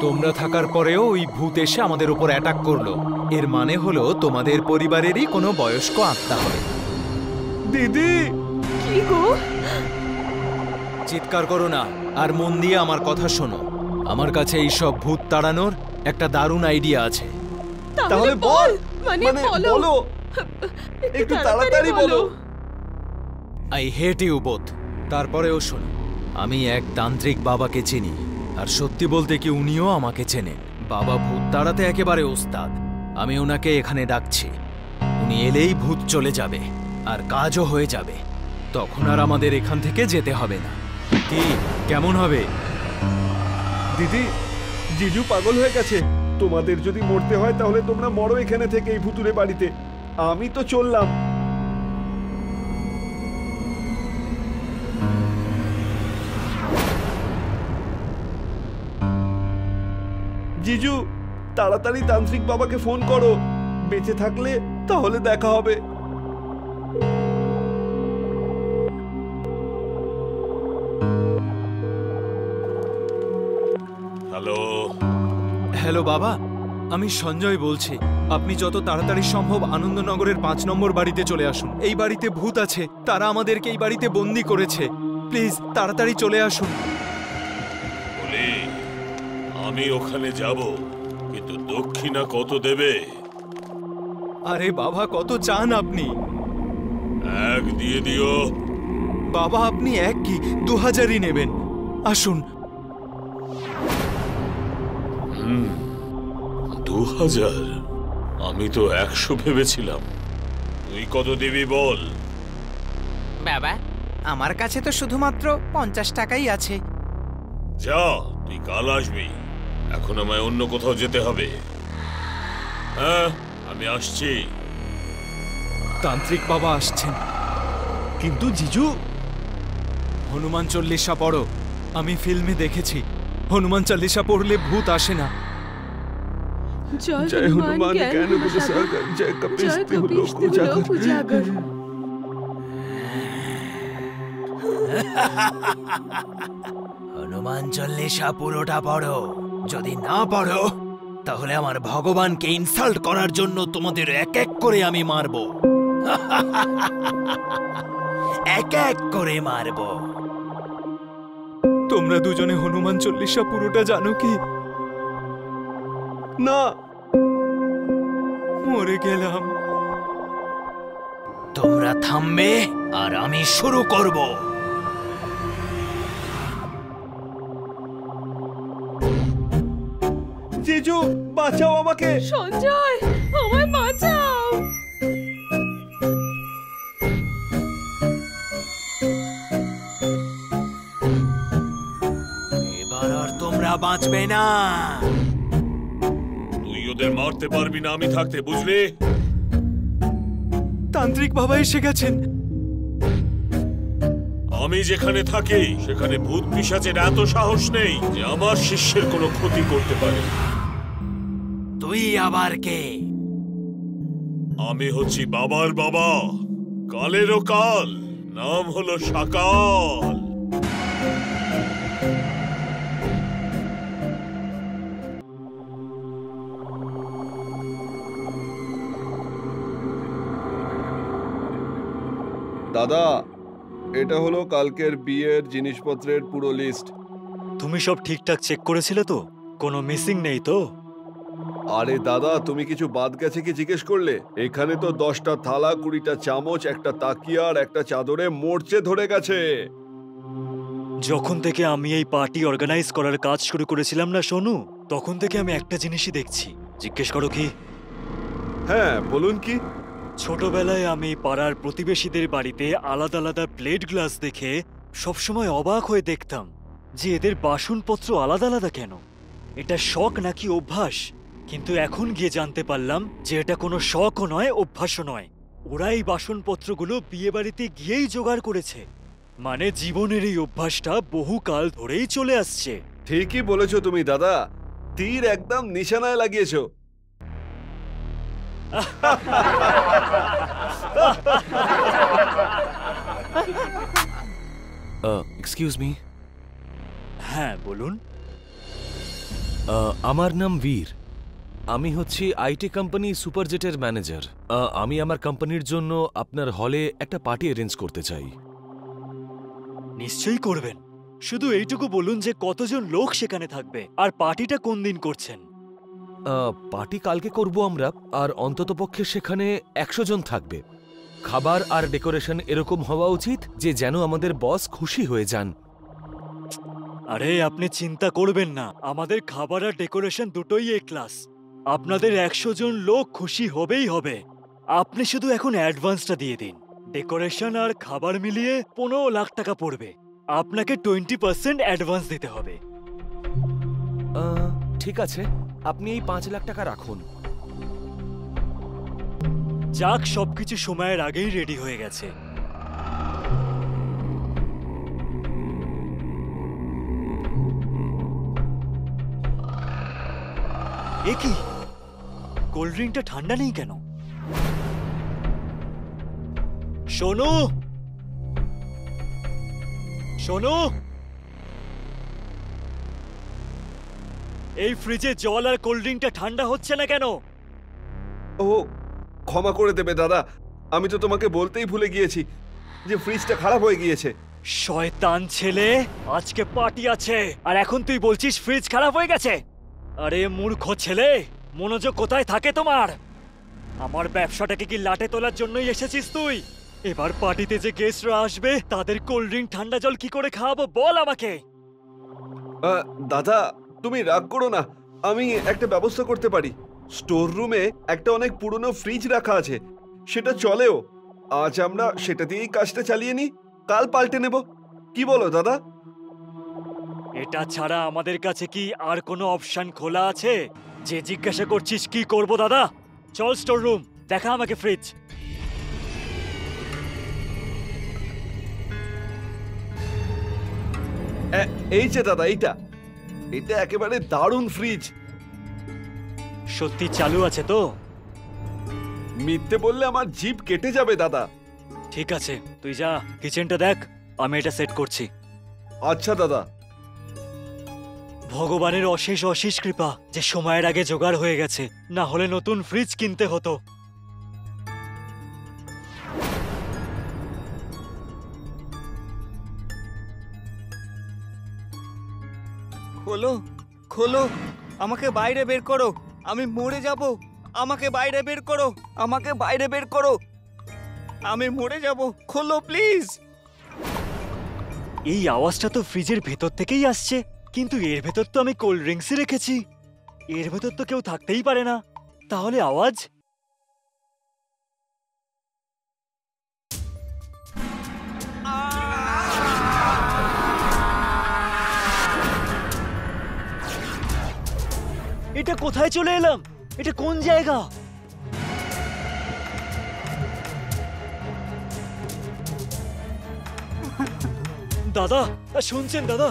তোমরা থাকার পরেও ওই ভূত এসে আমাদের উপর অ্যাটাক করলো। এর মানে হলো তোমাদের পরিবারেরই কোনো বয়স্ক আত্মা হবে। দিদি, কি গো? চিৎকার করো না, আর মন দিয়ে আমার কথা শোনো। আমার কাছে এই সব ভূত তাড়ানোর একটা দারুণ আইডিয়া আছে। তাহলে বল। মানে বলো, একটু তাড়াতাড়ি বলো। I hate you both. তারপরেও শোনো, আমি এক তান্ত্রিক বাবাকে চিনি, আর সত্যি বলতে কি উনিও আমাকে চেনেন। বাবা ভূত তাড়াতে একেবারে ওস্তাদ। আমি ওনাকে এখানে ডাকছি। উনি এলেই ভূত চলে যাবে, আর কাজও হয়ে যাবে। তখন আর আমাদের এখান থেকে যেতে হবে না। কি কেমন হবে? দিদি, জিজু পাগল হয়ে গেছে। তোমাদের যদি মরতে হয় তাহলে তোমরা মরো এখানে থেকে, এই ভুতুরে বাড়িতে। আমি তো চললাম। জিজু, তাড়াতাড়ি তান্ত্রিক বাবাকে ফোন করো। বেঁচে থাকলে তাহলে দেখা হবে। হ্যালো। হ্যালো বাবা, আমি সঞ্জয় বলছি। আপনি যত তাড়াতাড়ি সম্ভব আনন্দনগরের 5 নম্বর বাড়িতে চলে আসুন। এই বাড়িতে ভূত আছে, তারা আমাদেরকে এই বাড়িতে বন্দি করেছে। প্লিজ তাড়াতাড়ি চলে আসুন। বলে আমি ওখানে যাব, কিন্তু দক্ষিণা কত দেবে? আরে বাবা, কত চান আপনি? 1 দিয়ে দিও। বাবা, আপনি 1 কি 2000ই নেবেন। আসুন। 2000? আমি তো 100 ভেবেছিলাম। তুই কত দিবি বল? বাবা, আমার কাছে তো শুধুমাত্র 50 টাকাই আছে। যা, তুই কাল আসবি। এখন আমায় অন্য কোথাও যেতে হবে। হ্যাঁ, আমি আসছি। তান্ত্রিক বাবা আসছেন। কিন্তু জিজু, হনুমান চল্লিশা পড়ো। আমি ফিল্মে দেখেছি, হনুমান চল্লিশা পড়লে ভূত আসে না। জয় হনুমান জ্ঞান গুণ সাগর, জয় কপিস্তি লোক উজাগর। হনুমান চল্লিশা পুরোটা পড়ো। যদি না পড়ো তাহলে আমার ভগবানকে ইনসাল্ট করার জন্য তোমাদের এক এক করে আমি মারব। এক এক করে মারব। তোমরা দুজনে হনুমান চল্লিশা পুরোটা জানো কি? না, মরে গেলাম। তোমরা থামবে আর আমি শুরু করব। জিজু বাঁচাও আমাকে। সঞ্জয়, আমায় বাঁচাও। এবার আর তোমরা বাঁচবে না। তুই ওদের মারতে পারবি না আমি থাকতে, বুঝলি? তান্ত্রিক বাবা এসে গেছেন। আমি যেখানে থাকি সেখানে ভূত পিশাচের এত সাহস নেই যে আমার শিষ্যের কোনো ক্ষতি করতে পারে। তুই আবার কে? আমি হচ্ছি বাবার বাবা, কালেরও কাল। নাম হলো সাকাল। দাদা, এটা হলো কালকের বিয়ের জিনিসপত্রের পুরো লিস্ট। তুমি সব ঠিকঠাক চেক করেছিলে তো? কোনো মিসিং নেই তো? আরে দাদা, তুমি কিছু বাদ গেছে কি জিজ্ঞেস করলে? এখানে তো 10টা থালা, 20টা চামচ, একটা তাকিয়া আর একটা চাদরে মরচে ধরে গেছে। যখন থেকে আমি এই পার্টি অর্গানাইজ করার কাজ শুরু করেছিলাম না সোনু, তখন থেকে আমি একটা জিনিসই দেখছি। জিজ্ঞেস করো কি? হ্যাঁ, বলুন কি? ছোটবেলায় আমি পাড়ার প্রতিবেশীদের বাড়িতে আলাদা আলাদা প্লেট গ্লাস দেখে সবসময় অবাক হয়ে দেখতাম যে এদের বাসনপত্র আলাদা আলাদা কেন। এটা শখ নাকি অভ্যাস? কিন্তু এখন গিয়ে জানতে পারলাম যে এটা কোনো শখও নয়, অভ্যাসও নয়। ওরা এই বাসনপত্রগুলো বিয়ে বাড়িতে গিয়েই জোগাড় করেছে। মানে জীবনের এই অভ্যাসটা বহুকাল ধরেই চলে আসছে। ঠিকই বলেছো তুমি দাদা, তীর একদম নিশানায় লাগিয়েছো। Excuse me. হ্যাঁ বলুন। আমার নাম বীর। আমি হচ্ছি আইটি কোম্পানি সুপারজেটের ম্যানেজার। আমি আমার কোম্পানির জন্য আপনার হলে একটা পার্টি অ্যারেঞ্জ করতে চাই। নিশ্চয়ই করবেন। শুধু এইটুকু বলুন যে কতজন লোক সেখানে থাকবে আর পার্টিটা কোন দিন করছেন। পার্টি কালকে করব আমরা, আর অন্ততপক্ষে সেখানে 100 জন থাকবে। খাবার আর ডেকোরেশন এরকম হওয়া উচিত যে যেন আমাদের বস খুশি হয়ে যান। আরে আপনি চিন্তা করবেন না, আমাদের খাবার আর ডেকোরেশন দুটোই এ ক্লাস। আপনাদের 100 জন লোক খুশি হবেই হবে। আপনি শুধু এখন অ্যাডভান্সটা দিয়ে দিন। ডেকোরেশন আর খাবার মিলিয়ে 15 লাখ টাকা পড়বে। আপনাকে 20% অ্যাডভান্স দিতে হবে। ঠিক আছে, আপনি এই 5 লাখ টাকা রাখুন। যাক, সবকিছু সময়ের আগেই রেডি হয়ে গেছে। এ কি, কোল্ড ড্রিঙ্কটা ঠান্ডা নেই কেন? শোনো শোনো, এই ফ্রিজে জল আর কোল্ড ড্রিঙ্কটা ঠান্ডা হচ্ছে না কেন? ও ক্ষমা করে দেবে দাদা, আমি তো তোমাকে বলতেই ভুলে গিয়েছি যে ফ্রিজটা খারাপ হয়ে গিয়েছে। শয়তান ছেলে, আজকে পার্টি আছে আর এখন তুই বলছিস ফ্রিজ খারাপ হয়ে গেছে? আরে মূর্খ ছেলে, মনোযোগ কোথায় থাকে তোমার? আমার ব্যবসাটাকে কি লাটে তোলার জন্যই এসেছিস তুই? এবার পার্টিতে যে গেস্টরা আসবে তাদের কোল্ড ড্রিঙ্ক ঠান্ডা জল কি করে খাওয়াবো বল আমাকে। দাদা তুমি রাগ করো না, আমি একটা ব্যবস্থা করতে পারি। স্টোর রুমে একটা অনেক পুরনো ফ্রিজ রাখা আছে, সেটা চলেও। আজ আমরা সেটা দিয়েই কাজটা চালিয়ে নিই, কাল পাল্টে নেব। কি বলো দাদা? এটা ছাড়া আমাদের কাছে কি আর কোনো অপশন খোলা আছে? যে জিজ্ঞাসা করছিস কি করব দাদা, চল স্টোর রুম, দেখা আমাকে ফ্রিজ। এই যে দাদা, এটা একেবারে দারুণ ফ্রিজ। সত্যি চালু আছে তো? মিথ্যে বললে আমার জিভ কেটে যাবে দাদা। ঠিক আছে, তুই যা কিচেনটা দেখ, আমি এটা সেট করছি। আচ্ছা দাদা। ভগবানের অশেষ অশেষ কৃপা যে সময়ের আগে জোগাড় হয়ে গেছে, না হলে নতুন ফ্রিজ কিনতে হতো। খোলো খোলো, আমাকে বাইরে বের করো, আমি মরে যাব। আমাকে বাইরে বের করো, আমাকে বাইরে বের করো, আমি মরে যাব। খোলো প্লিজ। এই আওয়াজটা তো ফ্রিজের ভেতর থেকেই আসছে, কিন্তু এর ভেতর তো আমি কোল্ড ড্রিঙ্কসই রেখেছি। এর ভেতর তো কেউ থাকতেই পারে না, তাহলে আওয়াজ? এটা কোথায় চলে এলাম? এটা কোন জায়গা? দাদা শুনছেন? দাদা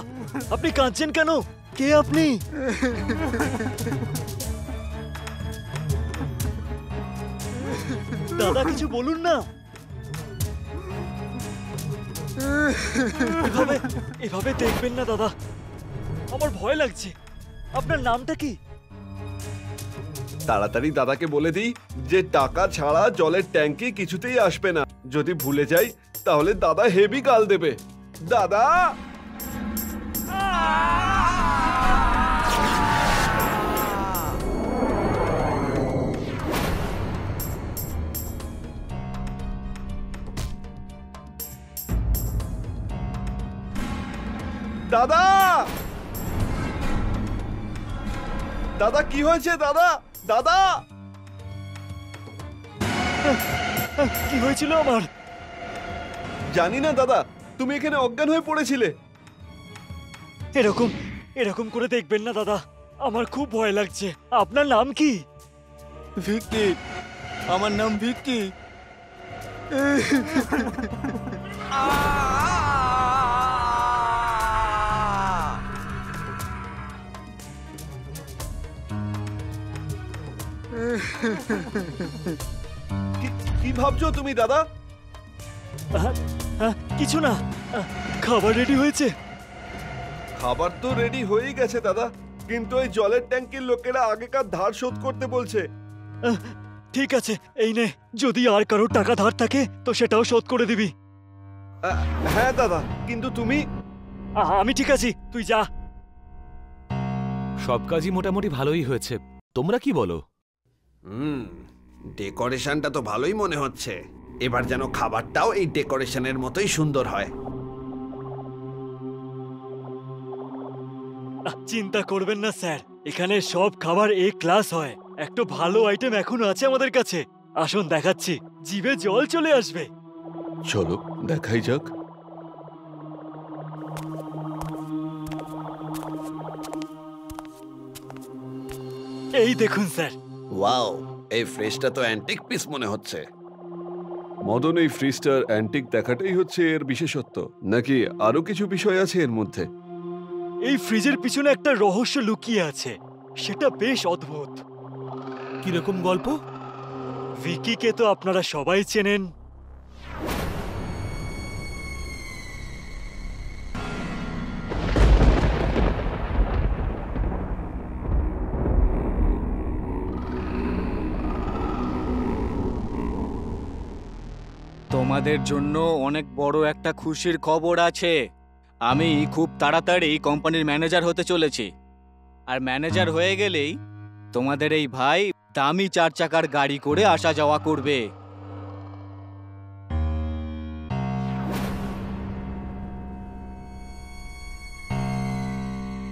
আপনি কাঁদছেন কেন? কে আপনি? দাদা কিছু বলুন না। এভাবে দেখবেন না দাদা, আমার ভয় লাগছে। আপনার নামটা কি? তাড়াতাড়ি দাদাকে বলে দিই যে টাকা ছাড়া জলের ট্যাঙ্কি কিছুতেই আসবে না। যদি ভুলে যাই তাহলে দাদা হেভি গাল দেবে। দাদা দাদা দাদা কি হয়েছে দাদা? দাদা কি হয়েছিল আমার? জানি না দাদা, তুমি এখানে অজ্ঞান হয়ে পড়েছিলে। এরকম করে দেখবেন না দাদা, আমার খুব ভয় লাগছে। আপনার নাম কি? ভিক্কি, আমার নাম ভিক্কি। কি ভাবছো তুমি দাদা? কিছু না, খাবার রেডি হয়েছে। খাবার তো রেডি হয়েই গেছে দাদা, কিন্তু ওই জলের ট্যাঙ্কির লোকেরা আগেকার ধার শোধ করতে বলছে। ঠিক আছে, এই নে, যদি আর কারোর টাকা ধার থাকে তো সেটাও শোধ করে দিবি। হ্যাঁ দাদা, কিন্তু তুমি? আমি ঠিক আছি, তুই যা। সব কাজই মোটামুটি ভালোই হয়েছে, তোমরা কি বলো? ডেকোরেশনটা তো ভালোই মনে হচ্ছে। এবার যেন খাবারটাও এই ডেকোরেশনের মতোই সুন্দর হয়। চিন্তা করবেন না স্যার, এখানে সব খাবার এ ক্লাস হয়। একটা ভালো আইটেম এখনো আছে আমাদের কাছে, আসুন দেখাচ্ছি, জিভে জল চলে আসবে। চলো দেখাই যাক। এই দেখুন স্যার। ওয়াও, এই ফ্রিজটা তো অ্যান্টিক পিস মনে হচ্ছে। মদন, এই ফ্রিজটার অ্যান্টিক দেখাটাই হচ্ছে এর বিশেষত্ব, নাকি আরো কিছু বিষয় আছে এর মধ্যে? এই ফ্রিজের পিছনে একটা রহস্য লুকিয়ে আছে, সেটা বেশ অদ্ভুত। কিরকম গল্প? ভিকিকে তো আপনারা সবাই চেনেন। তোমাদের জন্য অনেক বড় একটা খুশির খবর আছে। আমি খুব তাড়াতাড়ি কোম্পানির ম্যানেজার হতে চলেছি। আর ম্যানেজার হয়ে গেলেই তোমাদের এই ভাই দামি 4 চাকার গাড়ি করে আসা যাওয়া করবে।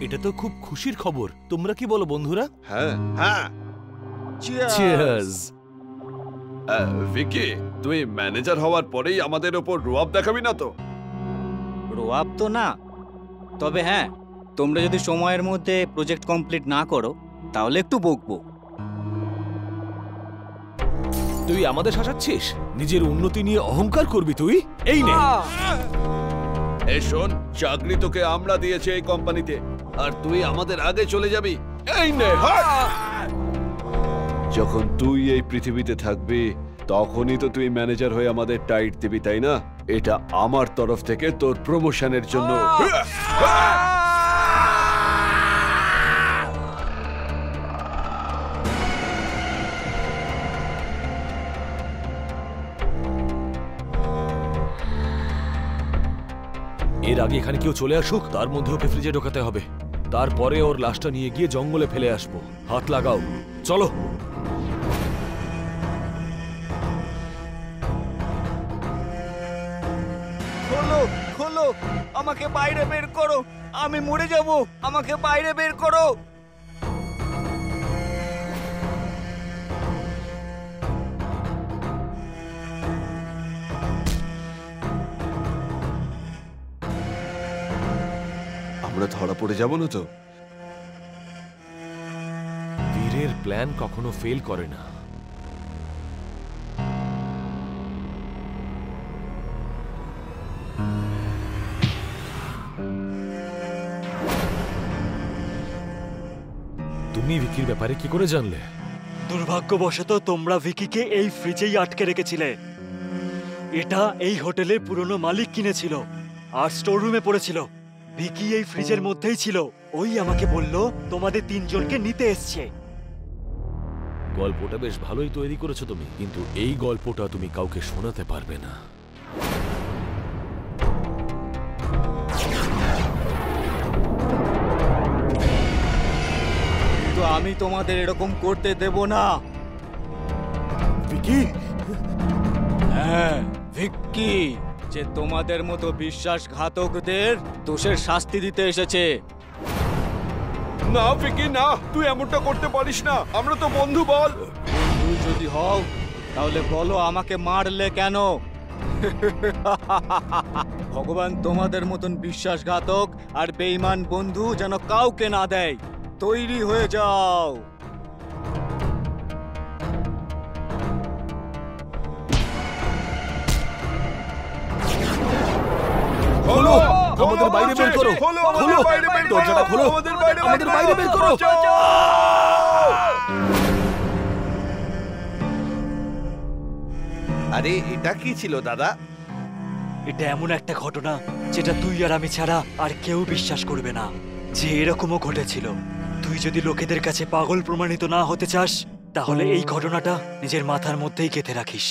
এটা তো খুব খুশির খবর। তোমরা কি বলো বন্ধুরা? হ্যাঁ হ্যাঁ। চিয়ার্স। ভিকি, তুই ম্যানেজার হওয়ার পরেই আমাদের ওপর রোয়াব দেখাবি না তো? রোয়াব তো না, তবে হ্যাঁ, তোমরা যদি সময়ের মধ্যে প্রজেক্ট কমপ্লিট না করো তাহলে একটু বকবো। তুই আমাদের শাসাচ্ছিস? নিজের উন্নতি নিয়ে অহংকার করবি তুই? এই নে। এই শোন, চাকরি তোকে আমরা দিয়েছি এই কোম্পানিতে, আর তুই আমাদের আগে চলে যাবি। এই নে। যখন তুই এই পৃথিবীতে থাকবি তখনই তো তুই ম্যানেজার হয়ে আমাদের টাইট দিবি, তাই না? এটা আমার তরফ থেকে তোর প্রমোশনের জন্য। এর আগে এখানে কেউ চলে আসুক, তার মধ্যে ওকে ফ্রিজে ঢোকাতে হবে। তারপরে ওর লাশটা নিয়ে গিয়ে জঙ্গলে ফেলে আসবো। হাত লাগাও, চলো। খোলো খোলো, আমাকে বাইরে বের করো, আমি মরে যাব, আমাকে বাইরে বের করো। আমরা ধরা পড়ে যাব না তো? বীরের প্ল্যান কখনো ফেল করে না। তুমি ভিকির ব্যাপারে কি করে জানলে? দুর্ভাগ্যবশত তোমরা ভিকিকে এই ফ্রিজেই আটকে রেখেছিলে। এটা এই হোটেলের পুরনো মালিক কিনেছিল আর স্টোর রুমে পড়েছিল। ভিকি এই ফ্রিজের মধ্যেই ছিল। ওই আমাকে বলল তোমাদের 3 জনকে নিতে এসছে। গল্পটা বেশ ভালোই তৈরি করেছো তুমি, কিন্তু এই গল্পটা তুমি কাউকে শোনাতে পারবে না। তো আমি তোমাদের এরকম করতে দেব না। ভিকি? হ্যাঁ, ভিকি, যে তোমাদের মতো বিশ্বাসঘাতকদের দোষের শাস্তি দিতে এসেছে। না ভিকি, না, তুই এমনটা করতে পারিস না। আমরা তো বন্ধু। বল। বন্ধু যদি হও তাহলে বলো আমাকে মারলে কেন? ভগবান তোমাদের মতন বিশ্বাসঘাতক আর বেঈমান বন্ধু যেন কাউকে না দেয়। তৈরি হয়ে যাও। খোলো, আমাদের বাইরে বের করো। খোলো, দরজাটা খোলো, আমাদের বাইরে বের করো। আরে এটা কি ছিল দাদা? এটা এমন একটা ঘটনা যেটা তুই আর আমি ছাড়া আর কেউ বিশ্বাস করবে না যে এরকমও ঘটেছিল। তুই যদি লোকেদের কাছে পাগল প্রমাণিত না হতে চাস তাহলে এই ঘটনাটা নিজের মাথার মধ্যেই গেঁথে রাখিস।